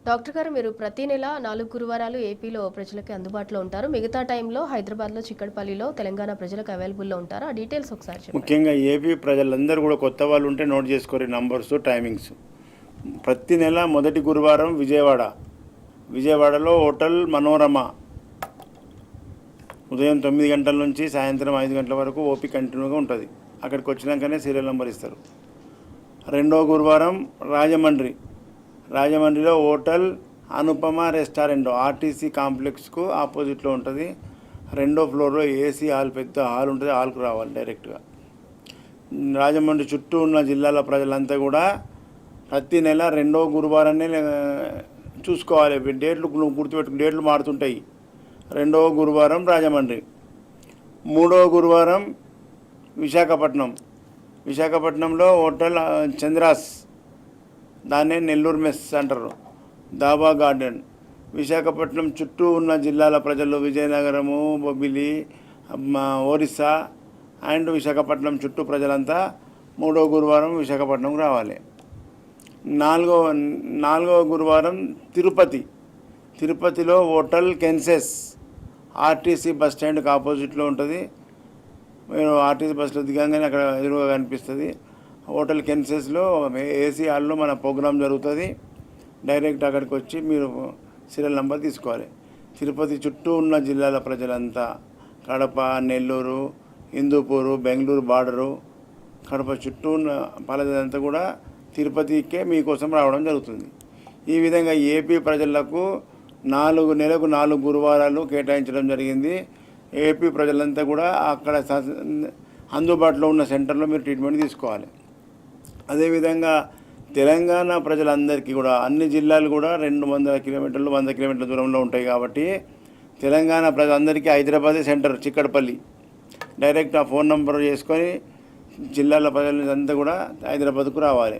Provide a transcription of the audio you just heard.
Doctor గారు మీరు ప్రతి నెల 4 గురువారాలు ఏపీలో ప్రజలకి అందుబాటులో ఉంటారు. మిగతా టైంలో హైదరాబాద్‌లో, చిక్కడపల్లిలో తెలంగాణ ప్రజలకు అవైలబుల్‌లో ఉంటారు. ఆ డీటెయిల్స్ ఒకసారి చెప్పండి. ముఖ్యంగా ఏపీ ప్రజలందరూ కూడా కొత్త వాళ్ళు ఉంటే నోట్ చేసుకోరు నంబర్స్, టైమింగ్స్. ప్రతి నెల మొదటి గురువారం విజయవాడలో హోటల్ మనోరమ ఉదయం 9 గంటల నుంచి సాయంత్రం 5 గంటల వరకు ఓపీ కంటిన్యూగా ఉంటుంది. అక్కడికి వచ్చినాకనే సీరియల్ నెంబర్ ఇస్తారు. రెండో గురువారం రాజమండ్రిలో హోటల్ అనుపమ రెస్టారెంట్ ఆర్టీసీ కాంప్లెక్స్కు ఆపోజిట్లో ఉంటుంది. రెండో ఫ్లోర్లో ఏసీ హాల్, పెద్ద హాల్ ఉంటుంది. హాల్కు రావాలి డైరెక్ట్గా. రాజమండ్రి చుట్టూ ఉన్న జిల్లాల ప్రజలంతా కూడా ప్రతి నెల రెండో గురువారాన్ని చూసుకోవాలి. డేట్లు గుర్తుపెట్టుకుని, డేట్లు మారుతుంటాయి. రెండవ గురువారం రాజమండ్రి, మూడవ గురువారం విశాఖపట్నంలో హోటల్ చంద్రాస్, దాన్నే నెల్లూరు మెస్ అంటారు, దాబా గార్డెన్. విశాఖపట్నం చుట్టూ ఉన్న జిల్లాల ప్రజలు విజయనగరము, బొబ్బిలి, ఒరిస్సా అండ్ విశాఖపట్నం చుట్టూ ప్రజలంతా మూడవ గురువారం విశాఖపట్నంకు రావాలి. నాలుగవ గురువారం తిరుపతిలో హోటల్ కెన్సెస్ ఆర్టీసీ బస్ స్టాండ్కి ఆపోజిట్లో ఉంటుంది. మీరు ఆర్టీసీ బస్సులో దిగంగానే అక్కడ ఎదురుగా కనిపిస్తుంది. హోటల్ కెన్సెస్లో ఏసీ హాల్లో మన ప్రోగ్రాం జరుగుతుంది. డైరెక్ట్ అక్కడికి వచ్చి మీరు సీరియల్ నెంబర్ తీసుకోవాలి. తిరుపతి చుట్టూ ఉన్న జిల్లాల ప్రజలంతా, కడప, నెల్లూరు, హిందూపూరు, బెంగళూరు బార్డరు, కడప చుట్టూ ఉన్న ప్రజలంతా కూడా తిరుపతికే మీకోసం రావడం జరుగుతుంది. ఈ విధంగా ఏపీ ప్రజలకు నెలకు 4 గురువారాలు కేటాయించడం జరిగింది. ఏపీ ప్రజలంతా కూడా అక్కడ అందుబాటులో ఉన్న సెంటర్లో మీరు ట్రీట్మెంట్ తీసుకోవాలి. అదేవిధంగా తెలంగాణ ప్రజలందరికీ కూడా అన్ని జిల్లాలు కూడా 200 కిలోమీటర్లు 100 కిలోమీటర్ల దూరంలో ఉంటాయి కాబట్టి తెలంగాణ ప్రజలందరికీ హైదరాబాదే సెంటర్, చిక్కడపల్లి. డైరెక్ట్ ఆ ఫోన్ నెంబర్ చేసుకొని జిల్లాల ప్రజలంతా కూడా హైదరాబాద్కు రావాలి.